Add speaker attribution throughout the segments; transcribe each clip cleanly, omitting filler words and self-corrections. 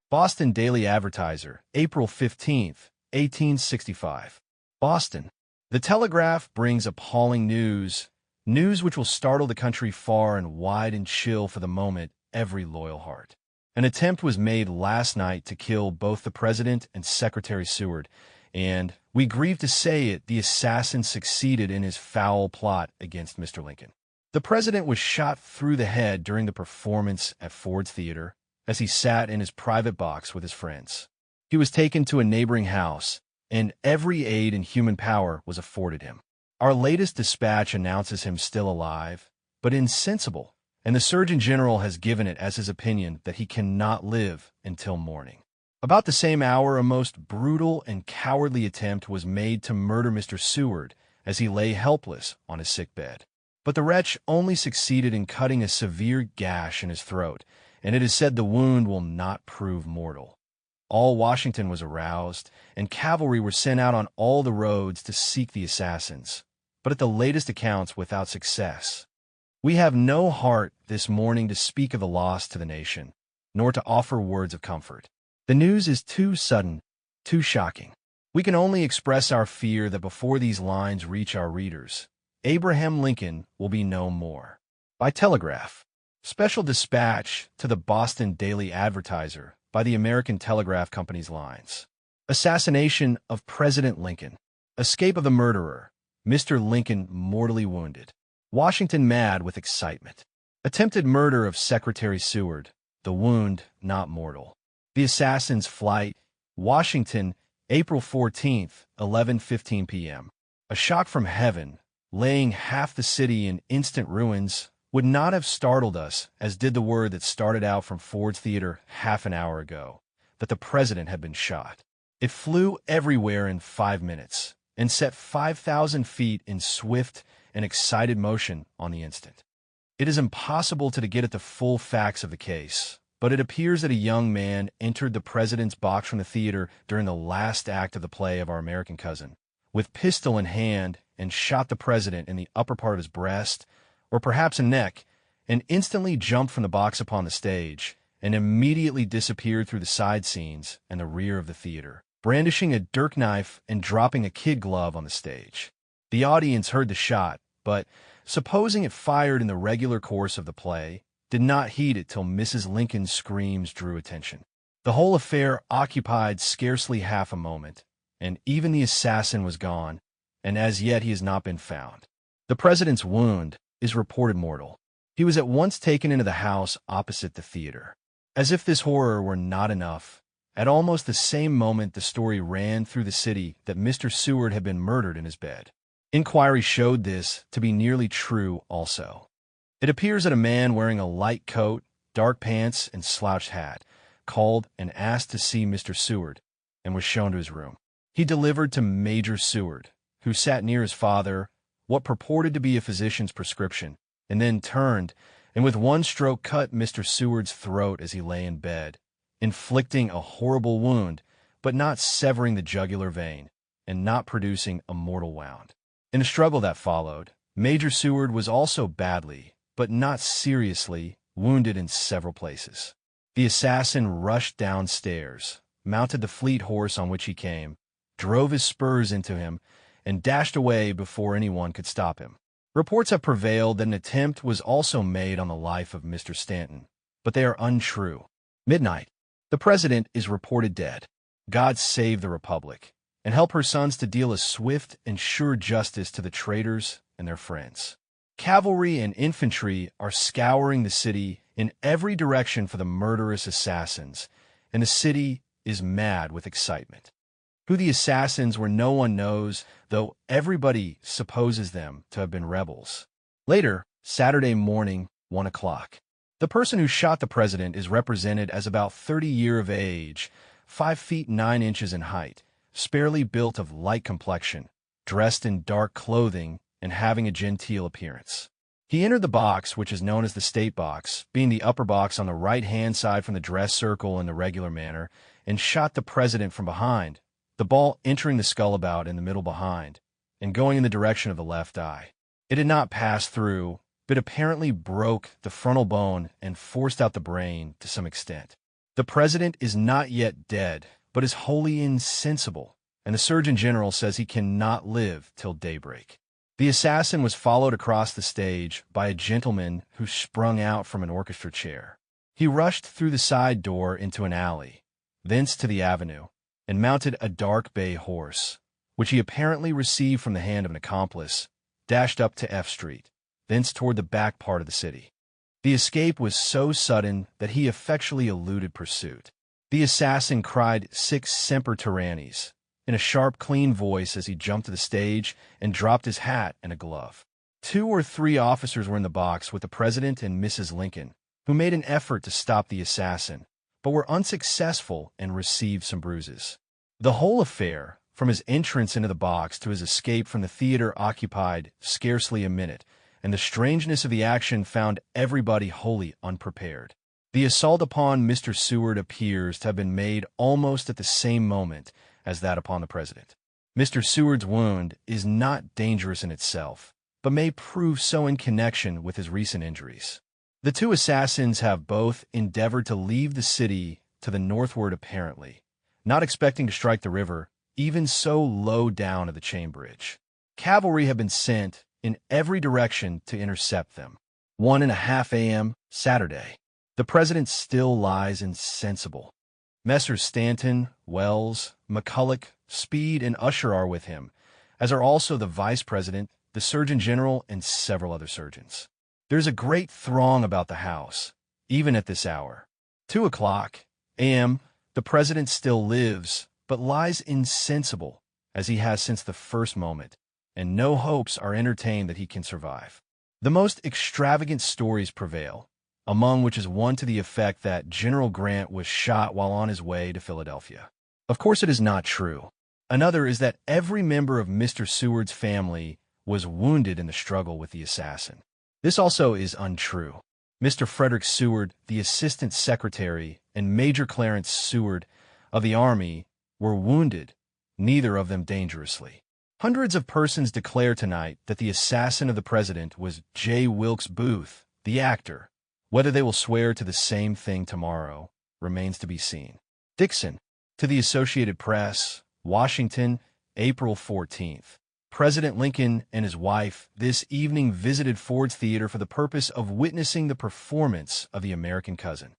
Speaker 1: Boston Daily Advertiser, April 15th, 1865. Boston. The Telegraph brings appalling news which will startle the country far and wide and chill for the moment every loyal heart. An attempt was made last night to kill both the President and Secretary Seward, and, we grieve to say it, the assassin succeeded in his foul plot against Mr. Lincoln. The President was shot through the head during the performance at Ford's Theater as he sat in his private box with his friends. He was taken to a neighboring house, and every aid in human power was afforded him. Our latest dispatch announces him still alive, but insensible, and the Surgeon General has given it as his opinion that he cannot live until morning. About the same hour, a most brutal and cowardly attempt was made to murder Mr. Seward as he lay helpless on his sick bed. But the wretch only succeeded in cutting a severe gash in his throat, and it is said the wound will not prove mortal. All Washington was aroused, and cavalry were sent out on all the roads to seek the assassins, but at the latest accounts without success. We have no heart this morning to speak of the loss to the nation, nor to offer words of comfort. The news is too sudden, too shocking. We can only express our fear that before these lines reach our readers, Abraham Lincoln will be no more. By telegraph. Special dispatch to the Boston Daily Advertiser by the American Telegraph Company's lines. Assassination of President Lincoln. Escape of the murderer. Mr. Lincoln mortally wounded. Washington mad with excitement. Attempted murder of Secretary Seward. The wound not mortal. The assassin's flight. Washington, April 14th, 11:15 p.m. A shock from heaven, laying half the city in instant ruins, would not have startled us as did the word that started out from Ford's Theater half an hour ago, that the President had been shot. It flew everywhere in 5 minutes, and set 5,000 feet in swift and excited motion on the instant. It is impossible to get at the full facts of the case, but it appears that a young man entered the President's box from the theater during the last act of the play of Our American Cousin, with pistol in hand, and shot the President in the upper part of his breast, or perhaps a neck, and instantly jumped from the box upon the stage, and immediately disappeared through the side scenes and the rear of the theater, brandishing a dirk knife and dropping a kid glove on the stage. The audience heard the shot, but, supposing it fired in the regular course of the play, did not heed it till Mrs. Lincoln's screams drew attention. The whole affair occupied scarcely half a moment, and even the assassin was gone, and as yet he has not been found. The President's wound is reported mortal. He was at once taken into the house opposite the theater. As if this horror were not enough, at almost the same moment the story ran through the city that Mr. Seward had been murdered in his bed. Inquiry showed this to be nearly true also. It appears that a man wearing a light coat, dark pants, and slouched hat called and asked to see Mr. Seward, and was shown to his room. He delivered to Major Seward, who sat near his father, what purported to be a physician's prescription, and then turned, and with one stroke cut Mr. Seward's throat as he lay in bed, inflicting a horrible wound, but not severing the jugular vein, and not producing a mortal wound. In the struggle that followed, Major Seward was also badly, but not seriously, wounded in several places. The assassin rushed downstairs, mounted the fleet horse on which he came, drove his spurs into him, and dashed away before anyone could stop him. Reports have prevailed that an attempt was also made on the life of Mr. Stanton, but they are untrue. Midnight. The President is reported dead. God save the Republic, and help her sons to deal a swift and sure justice to the traitors and their friends. Cavalry and infantry are scouring the city in every direction for the murderous assassins, and the city is mad with excitement. Who the assassins were no one knows, though everybody supposes them to have been rebels. Later, Saturday morning, 1 o'clock. The person who shot the President is represented as about 30 years of age, 5 feet 9 inches in height, sparely built of light complexion, dressed in dark clothing, and having a genteel appearance. He entered the box, which is known as the state box, being the upper box on the right-hand side from the dress circle in the regular manner, and shot the President from behind, the ball entering the skull about in the middle behind, and going in the direction of the left eye. It did not pass through, but apparently broke the frontal bone and forced out the brain to some extent. The president is not yet dead, but is wholly insensible, and the Surgeon General says he cannot live till daybreak. The assassin was followed across the stage by a gentleman who sprung out from an orchestra chair. He rushed through the side door into an alley, thence to the avenue, and mounted a dark bay horse, which he apparently received from the hand of an accomplice, dashed up to F Street, thence toward the back part of the city. The escape was so sudden that he effectually eluded pursuit. The assassin cried "Sic semper tyrannis" in a sharp, clean voice as he jumped to the stage and dropped his hat and a glove. 2 or 3 officers were in the box with the President and Mrs. Lincoln, who made an effort to stop the assassin, but were unsuccessful and received some bruises. The whole affair, from his entrance into the box to his escape from the theater, occupied scarcely a minute, and the strangeness of the action found everybody wholly unprepared. The assault upon Mr. Seward appears to have been made almost at the same moment as that upon the president. Mr. Seward's wound is not dangerous in itself, but may prove so in connection with his recent injuries. The 2 assassins have both endeavored to leave the city to the northward apparently, not expecting to strike the river, even so low down at the chain bridge. Cavalry have been sent in every direction to intercept them. 1:30 a.m. Saturday. The president still lies insensible. Messrs. Stanton, Wells, McCulloch, Speed, and Usher are with him, as are also the vice president, the Surgeon General, and several other surgeons. There's a great throng about the house, even at this hour. 2:00 a.m. The president still lives, but lies insensible, as he has since the first moment, and no hopes are entertained that he can survive. The most extravagant stories prevail, among which is one to the effect that General Grant was shot while on his way to Philadelphia. Of course, it is not true. Another is that every member of Mr. Seward's family was wounded in the struggle with the assassin. This also is untrue. Mr. Frederick Seward, the Assistant Secretary, and Major Clarence Seward of the Army were wounded, neither of them dangerously. Hundreds of persons declare tonight that the assassin of the president was J. Wilkes Booth, the actor. Whether they will swear to the same thing tomorrow remains to be seen. Dixon. To the Associated Press, Washington, April 14th. President Lincoln and his wife this evening visited Ford's Theater for the purpose of witnessing the performance of the American Cousin.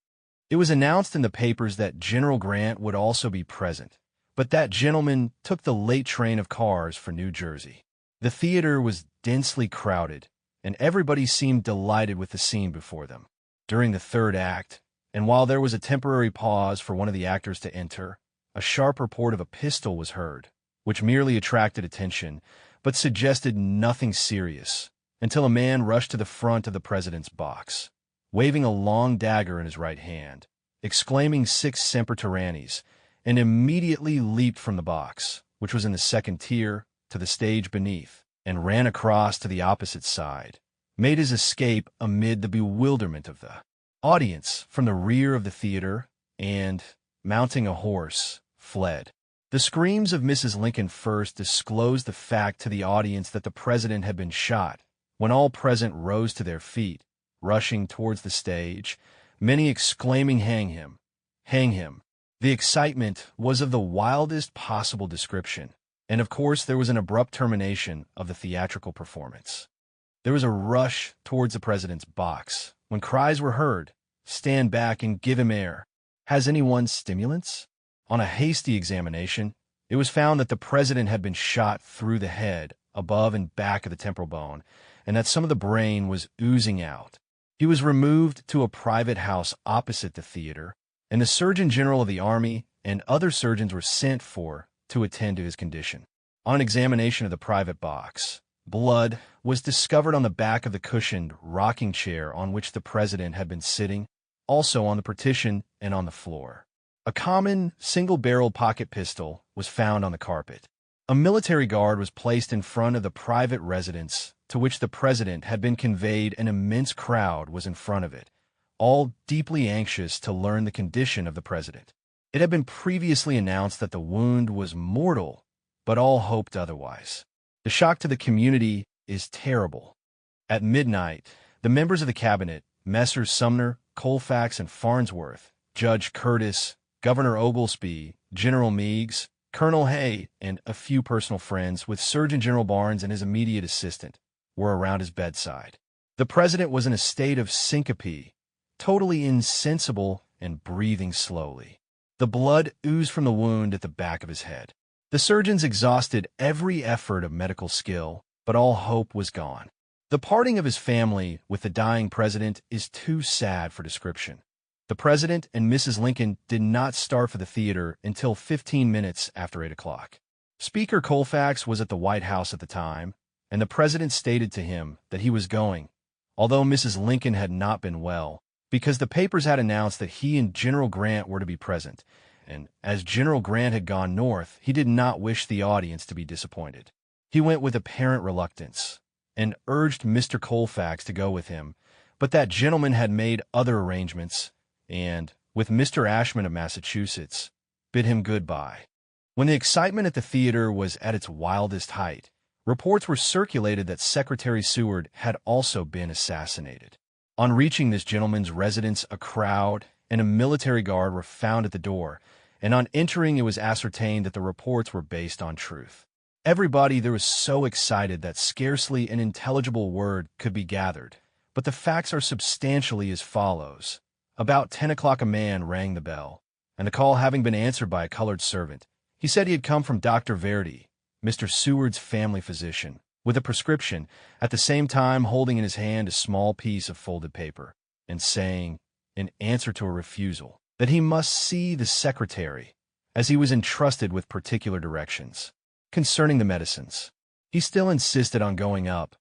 Speaker 1: It was announced in the papers that General Grant would also be present, but that gentleman took the late train of cars for New Jersey. The theater was densely crowded, and everybody seemed delighted with the scene before them. During the 3rd act, and while there was a temporary pause for one of the actors to enter, a sharp report of a pistol was heard, which merely attracted attention, but suggested nothing serious, until a man rushed to the front of the president's box, waving a long dagger in his right hand, exclaiming "Sic semper tyrannis," and immediately leaped from the box, which was in the 2nd tier, to the stage beneath, and ran across to the opposite side, made his escape amid the bewilderment of the audience from the rear of the theater, and, mounting a horse, fled. The screams of Mrs. Lincoln first disclosed the fact to the audience that the president had been shot, when all present rose to their feet, rushing towards the stage, many exclaiming, "Hang him! Hang him!" The excitement was of the wildest possible description, and of course there was an abrupt termination of the theatrical performance. There was a rush towards the president's box, when cries were heard, "Stand back and give him air. Has anyone stimulants?" On a hasty examination, it was found that the president had been shot through the head, above and back of the temporal bone, and that some of the brain was oozing out. He was removed to a private house opposite the theater, and the Surgeon General of the Army and other surgeons were sent for to attend to his condition. On examination of the private box, blood was discovered on the back of the cushioned rocking chair on which the president had been sitting, also on the partition and on the floor. A common single-barreled pocket pistol was found on the carpet. A military guard was placed in front of the private residence to which the president had been conveyed. An immense crowd was in front of it, all deeply anxious to learn the condition of the president. It had been previously announced that the wound was mortal, but all hoped otherwise. The shock to the community is terrible. At midnight, the members of the cabinet, Messrs. Sumner, Colfax, and Farnsworth, Judge Curtis, Governor Oglesby, General Meigs, Colonel Hay, and a few personal friends, with Surgeon General Barnes and his immediate assistant, were around his bedside. The president was in a state of syncope, totally insensible and breathing slowly. The blood oozed from the wound at the back of his head. The surgeons exhausted every effort of medical skill, but all hope was gone. The parting of his family with the dying president is too sad for description. The president and Mrs. Lincoln did not start for the theater until 15 minutes after 8 o'clock. Speaker Colfax was at the White House at the time, and the president stated to him that he was going, although Mrs. Lincoln had not been well, because the papers had announced that he and General Grant were to be present, and as General Grant had gone north, he did not wish the audience to be disappointed. He went with apparent reluctance, and urged Mr. Colfax to go with him, but that gentleman had made other arrangements, and, with Mr. Ashman of Massachusetts, bid him goodbye. When the excitement at the theater was at its wildest height, reports were circulated that Secretary Seward had also been assassinated. On reaching this gentleman's residence, a crowd and a military guard were found at the door, and on entering it was ascertained that the reports were based on truth. Everybody there was so excited that scarcely an intelligible word could be gathered, but the facts are substantially as follows. About 10 o'clock a man rang the bell, and the call having been answered by a colored servant, he said he had come from Dr. Verdi, Mr. Seward's family physician, with a prescription, at the same time holding in his hand a small piece of folded paper, and saying, in answer to a refusal, that he must see the secretary, as he was entrusted with particular directions concerning the medicines. He still insisted on going up,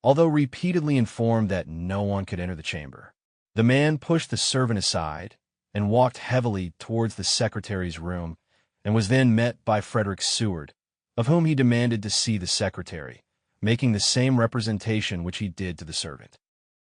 Speaker 1: although repeatedly informed that no one could enter the chamber. The man pushed the servant aside and walked heavily towards the secretary's room, and was then met by Frederick Seward, of whom he demanded to see the secretary, making the same representation which he did to the servant.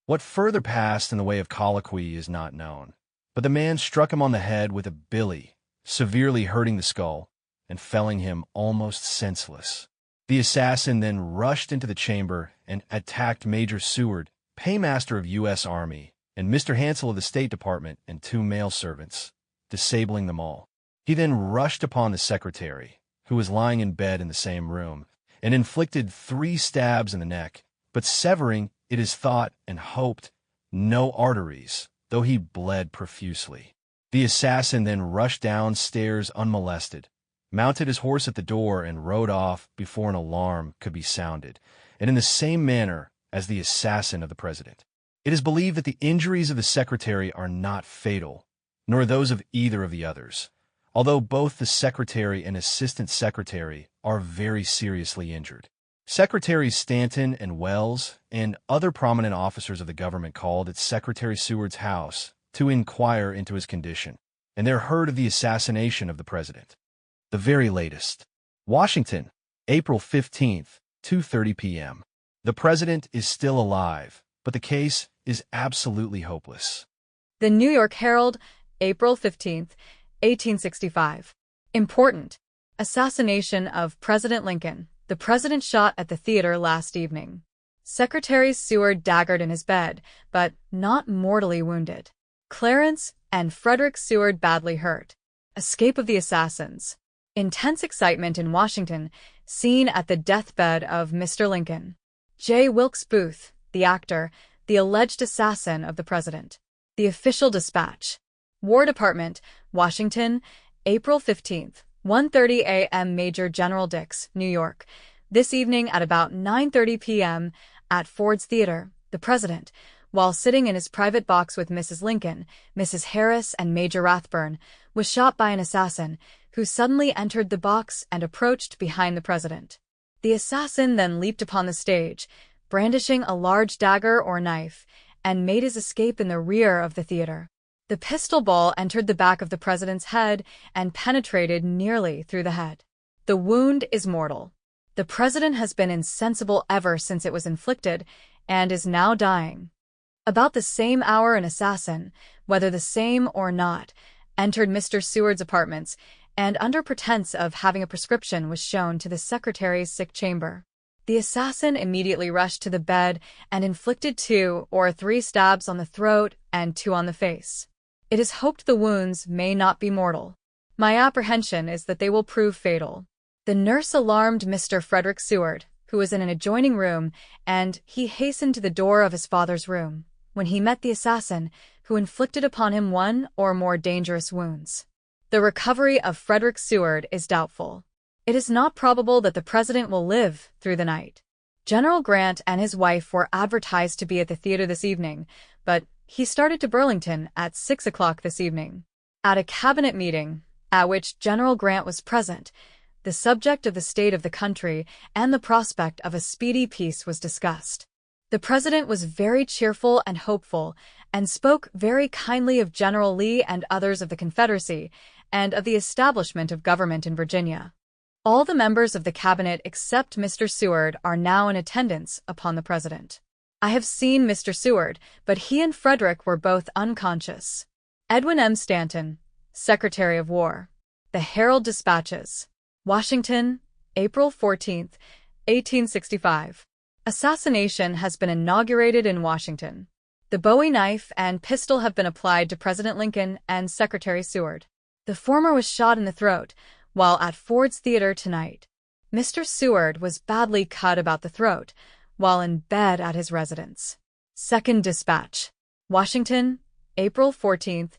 Speaker 1: What further passed in the way of colloquy is not known, but the man struck him on the head with a billy, severely hurting the skull and felling him almost senseless. The assassin then rushed into the chamber and attacked Major Seward, paymaster of U.S. Army, and Mr. Hansel of the State Department, and 2 male servants, disabling them all. He then rushed upon the secretary, who was lying in bed in the same room, and inflicted 3 stabs in the neck, but severing, it is thought and hoped, no arteries, though he bled profusely. The assassin then rushed downstairs unmolested, mounted his horse at the door, and rode off before an alarm could be sounded, and in the same manner as the assassin of the president. It is believed that the injuries of the secretary are not fatal, nor those of either of the others, although both the secretary and assistant secretary are very seriously injured. Secretaries Stanton and Wells and other prominent officers of the government called at Secretary Seward's house to inquire into his condition, and there heard of the assassination of the president. The very latest. Washington, April 15th, 2:30 p.m. The president is still alive, but the case is absolutely hopeless.
Speaker 2: The New York Herald, April 15th, 1865. Important. Assassination of President Lincoln. The president shot at the theater last evening. Secretary Seward daggered in his bed, but not mortally wounded. Clarence and Frederick Seward badly hurt. Escape of the assassins. Intense excitement in Washington, seen at the deathbed of Mr. Lincoln. J. Wilkes Booth, the actor, the alleged assassin of the president. The official dispatch. War Department, Washington, April 15th, 1:30 a.m. Major General Dix, New York. This evening at about 9:30 p.m. at Ford's Theater, the president, while sitting in his private box with Mrs. Lincoln, Mrs. Harris, and Major Rathburn, was shot by an assassin who suddenly entered the box and approached behind the president. The assassin then leaped upon the stage, brandishing a large dagger or knife, and made his escape in the rear of the theater. The pistol ball entered the back of the president's head and penetrated nearly through the head. The wound is mortal. The president has been insensible ever since it was inflicted and is now dying. About the same hour an assassin, whether the same or not, entered Mr. Seward's apartments and under pretense of having a prescription was shown to the secretary's sick chamber. The assassin immediately rushed to the bed and inflicted 2 or 3 stabs on the throat and 2 on the face. It is hoped the wounds may not be mortal. My apprehension is that they will prove fatal. The nurse alarmed Mr. Frederick Seward, who was in an adjoining room, and he hastened to the door of his father's room, when he met the assassin, who inflicted upon him one or more dangerous wounds. The recovery of Frederick Seward is doubtful. It is not probable that the president will live through the night. General Grant and his wife were advertised to be at the theater this evening, but he started to Burlington at 6 o'clock this evening. At a cabinet meeting, at which General Grant was present, the subject of the state of the country and the prospect of a speedy peace was discussed. The president was very cheerful and hopeful, and spoke very kindly of General Lee and others of the Confederacy, and of the establishment of government in Virginia. All the members of the cabinet except Mr. Seward are now in attendance upon the president. I have seen Mr. Seward, but he and Frederick were both unconscious. Edwin M. Stanton, Secretary of War. The Herald Dispatches. Washington, April 14, 1865. Assassination has been inaugurated in Washington. The Bowie knife and pistol have been applied to President Lincoln and Secretary Seward. The former was shot in the throat while at Ford's Theater tonight. Mr. Seward was badly cut about the throat while in bed at his residence. Second Dispatch. Washington, April 14,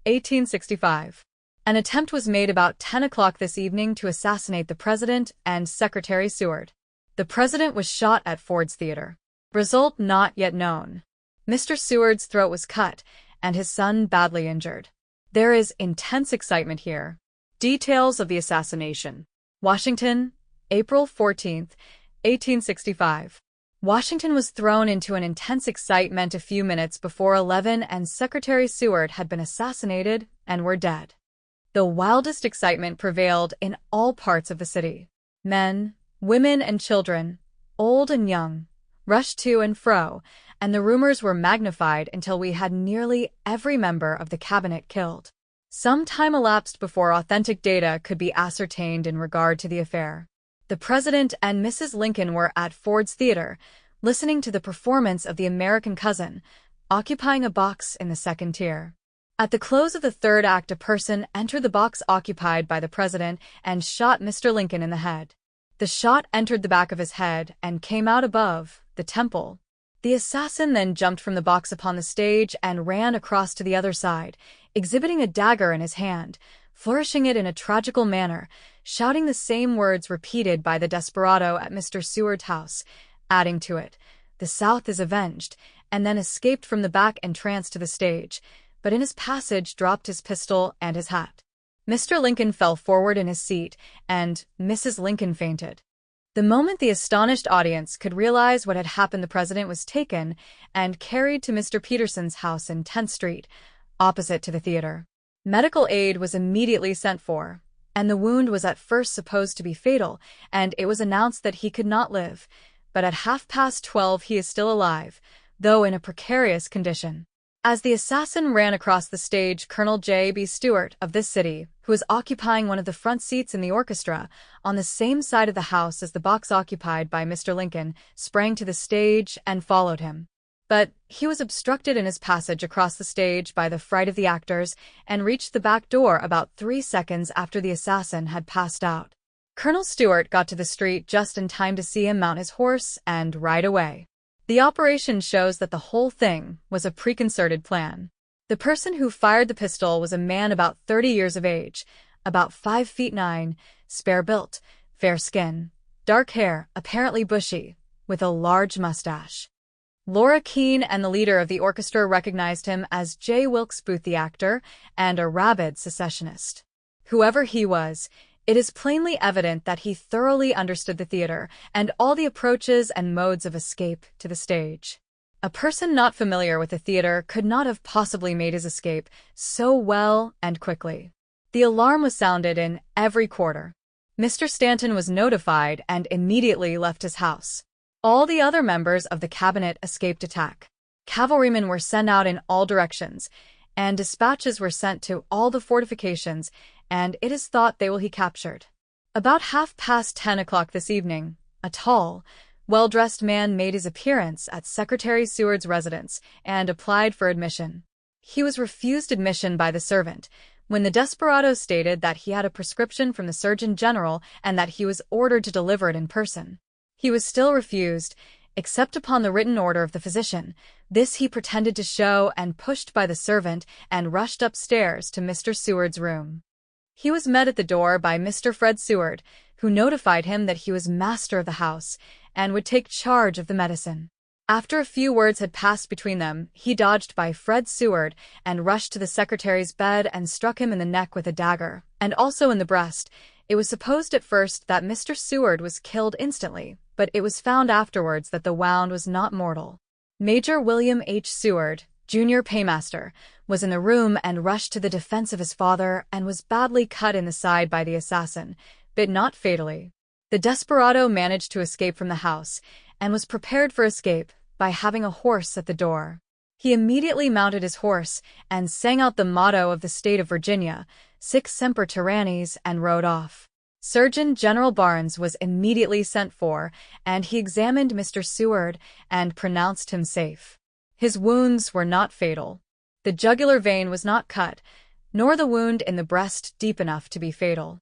Speaker 2: 1865. An attempt was made about 10 o'clock this evening to assassinate the President and Secretary Seward. The President was shot at Ford's Theater. Result not yet known. Mr. Seward's throat was cut, and his son badly injured. There is intense excitement here. Details of the assassination. Washington, April 14, 1865. Washington was thrown into an intense excitement a few minutes before 11 and Secretary Seward had been assassinated and were dead. The wildest excitement prevailed in all parts of the city. Men, women, and children, old and young, rushed to and fro, and the rumors were magnified until we had nearly every member of the cabinet killed. Some time elapsed before authentic data could be ascertained in regard to the affair. The President and Mrs. Lincoln were at Ford's Theater, listening to the performance of The American Cousin, occupying a box in the second tier. At the close of the third act, a person entered the box occupied by the President and shot Mr. Lincoln in the head. The shot entered the back of his head and came out above the temple. The assassin then jumped from the box upon the stage and ran across to the other side, exhibiting a dagger in his hand, flourishing it in a tragical manner, shouting the same words repeated by the desperado at Mr. Seward's house, adding to it, "The South is avenged," and then escaped from the back entrance to the stage, but in his passage dropped his pistol and his hat. Mr. Lincoln fell forward in his seat, and Mrs. Lincoln fainted. The moment the astonished audience could realize what had happened, the president was taken and carried to Mr. Peterson's house in 10th Street, opposite to the theater. Medical aid was immediately sent for, and the wound was at first supposed to be fatal, and it was announced that he could not live, but at 12:30 he is still alive, though in a precarious condition. As the assassin ran across the stage, Colonel J.B. Stewart of this city, who was occupying one of the front seats in the orchestra, on the same side of the house as the box occupied by Mr. Lincoln, sprang to the stage and followed him. But he was obstructed in his passage across the stage by the fright of the actors and reached the back door about 3 seconds after the assassin had passed out. Colonel Stewart got to the street just in time to see him mount his horse and ride away. The operation shows that the whole thing was a preconcerted plan. The person who fired the pistol was a man about 30 years of age, about 5'9", spare-built, fair skin, dark hair, apparently bushy, with a large mustache. Laura Keene and the leader of the orchestra recognized him as J. Wilkes Booth, the actor, and a rabid secessionist. Whoever he was, it is plainly evident that he thoroughly understood the theater and all the approaches and modes of escape to the stage. A person not familiar with the theater could not have possibly made his escape so well and quickly. The alarm was sounded in every quarter. Mr. Stanton was notified and immediately left his house. All the other members of the cabinet escaped attack. Cavalrymen were sent out in all directions, and dispatches were sent to all the fortifications, and it is thought they will be captured. About 10:30 this evening, a tall, well-dressed man made his appearance at Secretary Seward's residence and applied for admission. He was refused admission by the servant, when the desperado stated that he had a prescription from the Surgeon General and that he was ordered to deliver it in person. He was still refused, except upon the written order of the physician. This he pretended to show and pushed by the servant and rushed upstairs to Mr. Seward's room. He was met at the door by Mr. Fred Seward, who notified him that he was master of the house and would take charge of the medicine. After a few words had passed between them, he dodged by Fred Seward and rushed to the secretary's bed and struck him in the neck with a dagger, and also in the breast. It was supposed at first that Mr. Seward was killed instantly, but it was found afterwards that the wound was not mortal. Major William H. Seward, Jr. Paymaster, was in the room and rushed to the defense of his father and was badly cut in the side by the assassin, but not fatally. The desperado managed to escape from the house and was prepared for escape by having a horse at the door. He immediately mounted his horse and sang out the motto of the state of Virginia, Sic Semper Tyrannis, and rode off. Surgeon General Barnes was immediately sent for, and he examined Mr. Seward and pronounced him safe. His wounds were not fatal. The jugular vein was not cut, nor the wound in the breast deep enough to be fatal.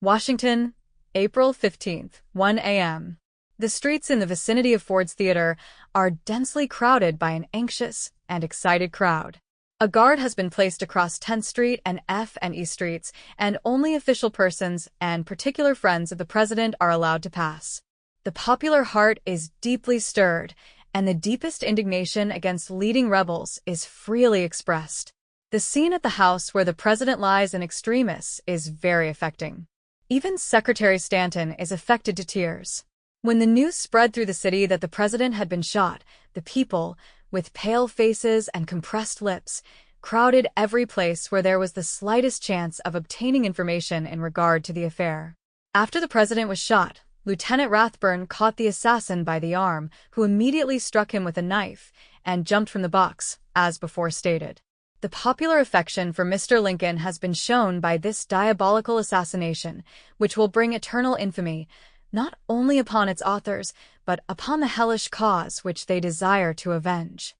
Speaker 2: Washington, April 15, 1 a.m. The streets in the vicinity of Ford's Theater are densely crowded by an anxious and excited crowd. A guard has been placed across 10th Street and F and E Streets, and only official persons and particular friends of the president are allowed to pass. The popular heart is deeply stirred, and the deepest indignation against leading rebels is freely expressed. The scene at the house where the president lies in extremis is very affecting. Even Secretary Stanton is affected to tears. When the news spread through the city that the president had been shot, the people, with pale faces and compressed lips, crowded every place where there was the slightest chance of obtaining information in regard to the affair. After the president was shot, Lieutenant Rathburn caught the assassin by the arm, who immediately struck him with a knife and jumped from the box, as before stated. The popular affection for Mr. Lincoln has been shown by this diabolical assassination, which will bring eternal infamy, not only upon its authors, but upon the hellish cause which they desire to avenge.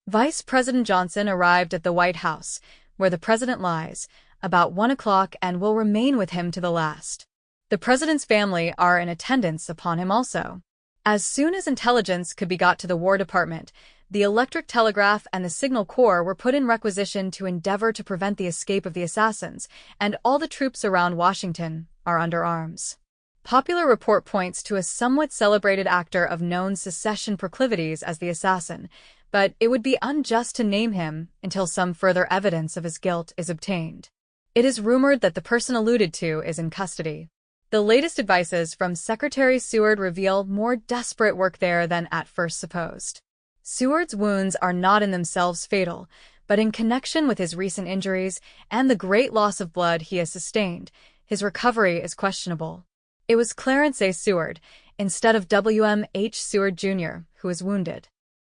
Speaker 2: Vice President Johnson arrived at the White House, where the president lies, about 1 o'clock and will remain with him to the last. The president's family are in attendance upon him also. As soon as intelligence could be got to the War Department, the electric telegraph and the signal corps were put in requisition to endeavor to prevent the escape of the assassins, and all the troops around Washington are under arms. Popular report points to a somewhat celebrated actor of known secession proclivities as the assassin, but it would be unjust to name him until some further evidence of his guilt is obtained. It is rumored that the person alluded to is in custody. The latest advices from Secretary Seward reveal more desperate work there than at first supposed. Seward's wounds are not in themselves fatal, but in connection with his recent injuries and the great loss of blood he has sustained, his recovery is questionable. It was Clarence A. Seward, instead of W.M. H. Seward, Jr., who was wounded.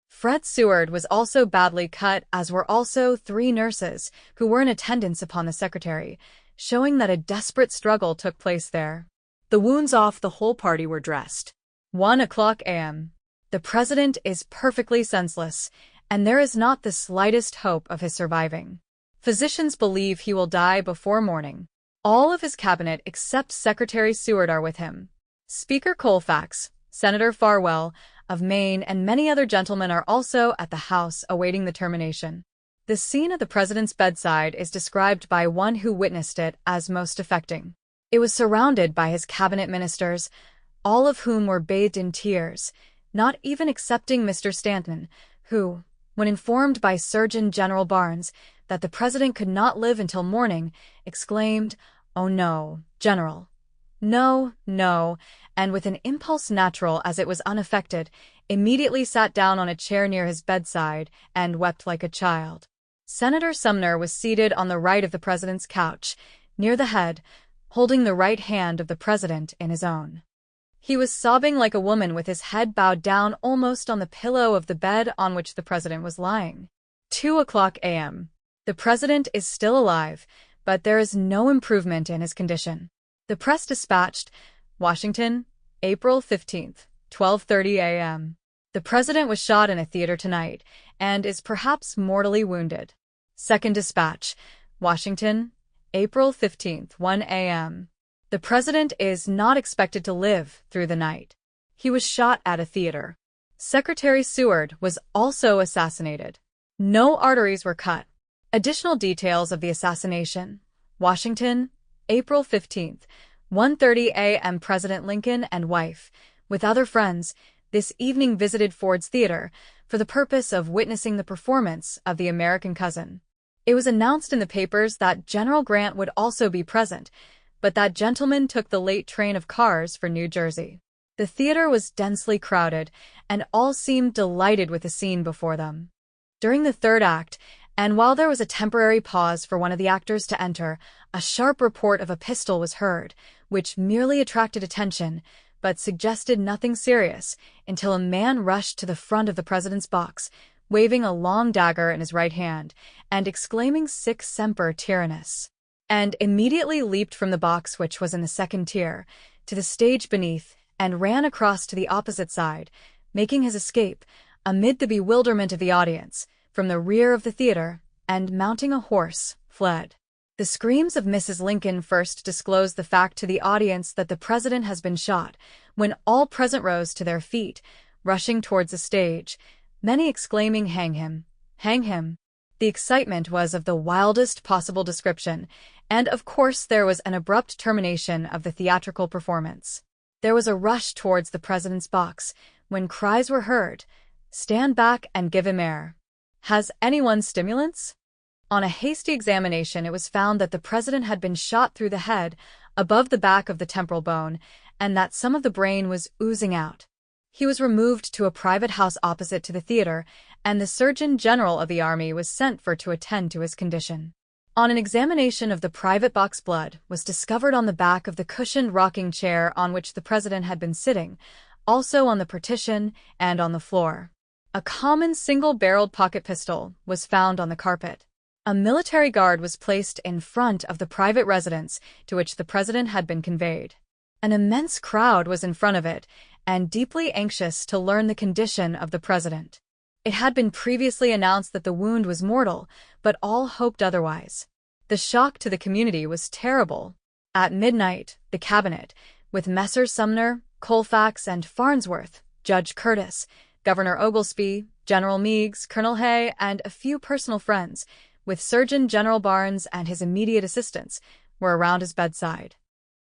Speaker 2: Fred Seward was also badly cut, as were also 3 nurses who were in attendance upon the secretary, showing that a desperate struggle took place there. The wounds off, the whole party were dressed. 1 o'clock a.m. The president is perfectly senseless, and there is not the slightest hope of his surviving. Physicians believe he will die before morning. All of his cabinet except Secretary Seward are with him. Speaker Colfax, Senator Farwell of Maine, and many other gentlemen are also at the house awaiting the termination. The scene at the president's bedside is described by one who witnessed it as most affecting. It was surrounded by his cabinet ministers, all of whom were bathed in tears, not even excepting Mr. Stanton, who, when informed by Surgeon General Barnes that the president could not live until morning, exclaimed, "Oh no, General. No, no," and with an impulse natural as it was unaffected, immediately sat down on a chair near his bedside and wept like a child. Senator Sumner was seated on the right of the president's couch, near the head, holding the right hand of the president in his own. He was sobbing like a woman with his head bowed down almost on the pillow of the bed on which the president was lying. 2 o'clock a.m. The president is still alive, but there is no improvement in his condition. The Press Dispatched, Washington, April 15, 12:30 a.m. The president was shot in a theater tonight, and is perhaps mortally wounded. Second Dispatch, Washington, April 15th, 1 a.m. The president is not expected to live through the night. He was shot at a theater. Secretary Seward was also assassinated. No arteries were cut. Additional details of the assassination. Washington, April 15th, 1:30 a.m. President Lincoln and wife, with other friends, this evening visited Ford's Theater for the purpose of witnessing the performance of The American Cousin. It was announced in the papers that General Grant would also be present, but that gentleman took the late train of cars for New Jersey. The theater was densely crowded, and all seemed delighted with the scene before them. During the third act, and while there was a temporary pause for one of the actors to enter, a sharp report of a pistol was heard, which merely attracted attention, but suggested nothing serious, until a man rushed to the front of the president's box, waving a long dagger in his right hand, and exclaiming "Sic semper tyrannis," and immediately leaped from the box, which was in the second tier, to the stage beneath, and ran across to the opposite side, making his escape, amid the bewilderment of the audience, from the rear of the theater, and mounting a horse, fled. The screams of Mrs. Lincoln first disclosed the fact to the audience that the president has been shot, when all present rose to their feet, rushing towards the stage, many exclaiming, "Hang him! Hang him!" The excitement was of the wildest possible description, and of course there was an abrupt termination of the theatrical performance. There was a rush towards the president's box, when cries were heard, "Stand back and give him air. Has anyone stimulants?" On a hasty examination, it was found that the president had been shot through the head, above the back of the temporal bone, and that some of the brain was oozing out. He was removed to a private house opposite to the theater, and the Surgeon General of the Army was sent for to attend to his condition. On an examination of the private box, blood was discovered on the back of the cushioned rocking chair on which the president had been sitting, also on the partition and on the floor. A common single-barreled pocket pistol was found on the carpet. A military guard was placed in front of the private residence to which the president had been conveyed. An immense crowd was in front of it, and deeply anxious to learn the condition of the president. It had been previously announced that the wound was mortal, but all hoped otherwise. The shock to the community was terrible. At midnight, the cabinet, with Messrs. Sumner, Colfax, and Farnsworth, Judge Curtis, Governor Oglesby, General Meigs, Colonel Hay, and a few personal friends, with Surgeon General Barnes and his immediate assistants, were around his bedside.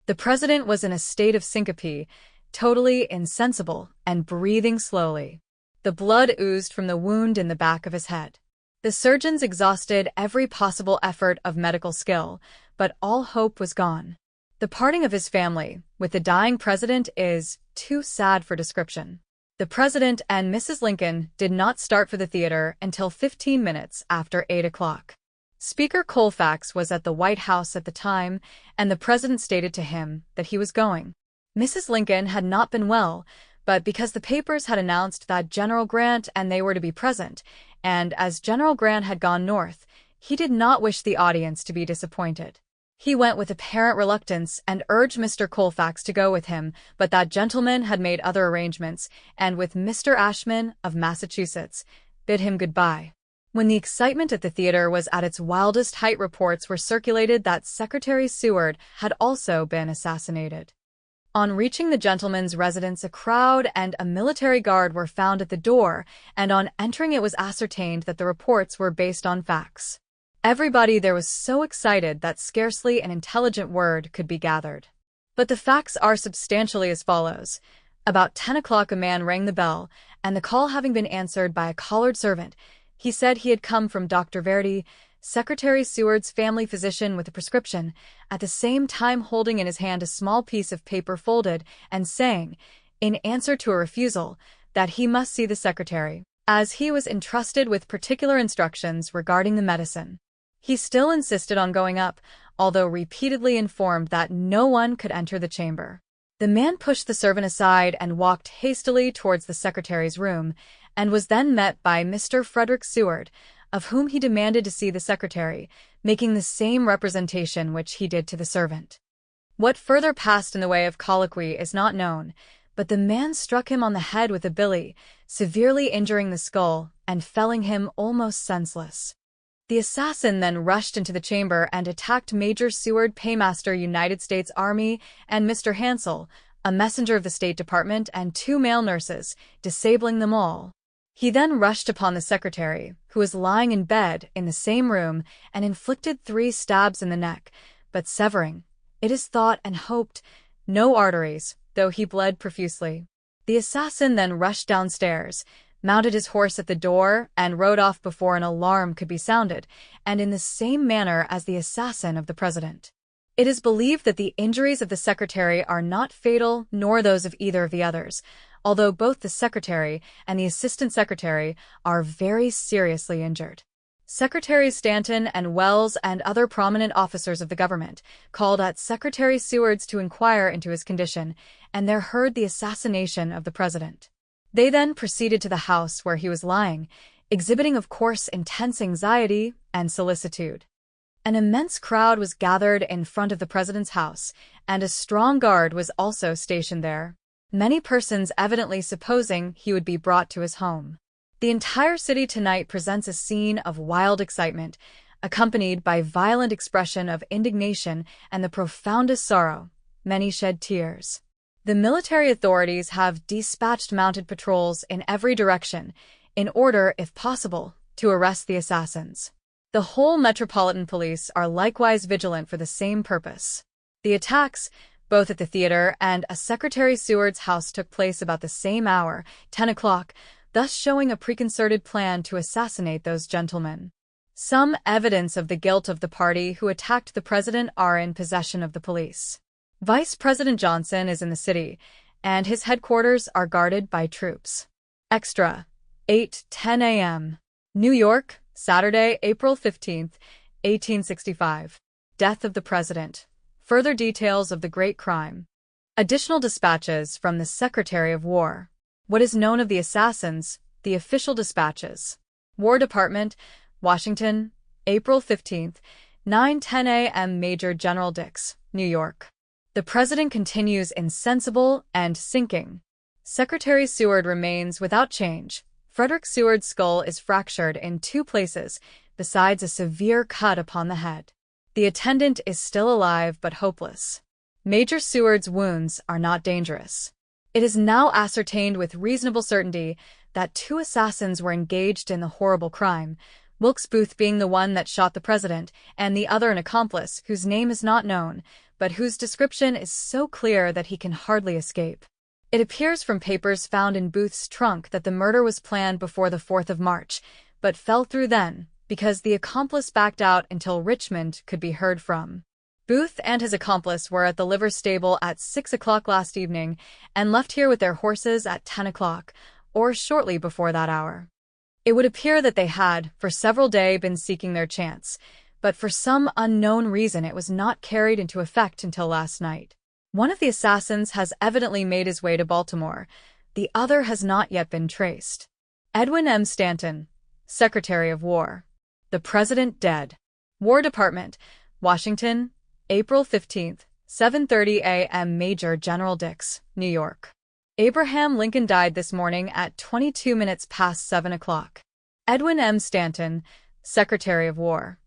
Speaker 2: The president was in a state of syncope, totally insensible and breathing slowly. The blood oozed from the wound in the back of his head. The surgeons exhausted every possible effort of medical skill, but all hope was gone. The parting of his family with the dying president is too sad for description. The president and Mrs. Lincoln did not start for the theater until 15 minutes after 8 o'clock. Speaker Colfax was at the White House at the time, and the president stated to him that he was going. Mrs. Lincoln had not been well, but because the papers had announced that General Grant and they were to be present, and as General Grant had gone north, he did not wish the audience to be disappointed. He went with apparent reluctance and urged Mr. Colfax to go with him, but that gentleman had made other arrangements, and with Mr. Ashmun of Massachusetts, bid him goodbye. When the excitement at the theater was at its wildest height, reports were circulated that Secretary Seward had also been assassinated. On reaching the gentleman's residence, a crowd and a military guard were found at the door, and on entering it was ascertained that the reports were based on facts. Everybody there was so excited that scarcely an intelligent word could be gathered. But the facts are substantially as follows. About 10 o'clock a man rang the bell, and the call having been answered by a collared servant, he said he had come from Dr. Verdi, Secretary Seward's family physician, with a prescription, at the same time holding in his hand a small piece of paper folded, and saying, in answer to a refusal, that he must see the secretary, as he was entrusted with particular instructions regarding the medicine. He still insisted on going up, although repeatedly informed that no one could enter the chamber. The man pushed the servant aside and walked hastily towards the secretary's room, and was then met by Mr. Frederick Seward, of whom he demanded to see the secretary, making the same representation which he did to the servant. What further passed in the way of colloquy is not known, but the man struck him on the head with a billy, severely injuring the skull and felling him almost senseless. The assassin then rushed into the chamber and attacked Major Seward Paymaster, United States Army, and Mr. Hansel, a messenger of the State Department, and 2 male nurses, disabling them all. He then rushed upon the secretary, who was lying in bed in the same room, and inflicted 3 stabs in the neck, but severing, it is thought and hoped, no arteries, though he bled profusely. The assassin then rushed downstairs, mounted his horse at the door, and rode off before an alarm could be sounded, and in the same manner as the assassin of the president. It is believed that the injuries of the secretary are not fatal nor those of either of the others, although both the secretary and the assistant secretary are very seriously injured. Secretaries Stanton and Wells and other prominent officers of the government called at Secretary Seward's to inquire into his condition, and there heard the assassination of the president. They then proceeded to the house where he was lying, exhibiting, of course, intense anxiety and solicitude. An immense crowd was gathered in front of the president's house, and a strong guard was also stationed there, many persons evidently supposing he would be brought to his home. The entire city tonight presents a scene of wild excitement, accompanied by violent expression of indignation and the profoundest sorrow. Many shed tears. The military authorities have dispatched mounted patrols in every direction, in order, if possible, to arrest the assassins. The whole Metropolitan Police are likewise vigilant for the same purpose. The attacks, both at the theater and at Secretary Seward's house, took place about the same hour, 10 o'clock, thus showing a preconcerted plan to assassinate those gentlemen. Some evidence of the guilt of the party who attacked the president are in possession of the police. Vice President Johnson is in the city, and his headquarters are guarded by troops. Extra, 8:10 a.m. New York, Saturday, April 15, 1865. Death of the President. Further details of the great crime. Additional dispatches from the Secretary of War. What is known of the assassins, the official dispatches. War Department, Washington, April 15, 9:10 a.m. Major General Dix, New York. The President continues insensible and sinking. Secretary Seward remains without change. Frederick Seward's skull is fractured in 2 places, besides a severe cut upon the head. The attendant is still alive but hopeless. Major Seward's wounds are not dangerous. It is now ascertained with reasonable certainty that 2 assassins were engaged in the horrible crime, Wilkes Booth being the one that shot the president, and the other an accomplice whose name is not known, but whose description is so clear that he can hardly escape. It appears from papers found in Booth's trunk that the murder was planned before the 4th of March, but fell through then, because the accomplice backed out until Richmond could be heard from. Booth and his accomplice were at the liver stable at 6 o'clock last evening, and left here with their horses at 10 o'clock, or shortly before that hour. It would appear that they had, for several days, been seeking their chance, but for some unknown reason it was not carried into effect until last night. One of the assassins has evidently made his way to Baltimore. The other has not yet been traced. Edwin M. Stanton, Secretary of War. The President dead. War Department, Washington, April 15, 7:30 a.m. Major General Dix, New York. Abraham Lincoln died this morning at 22 minutes past 7 o'clock. Edwin M. Stanton, Secretary of War.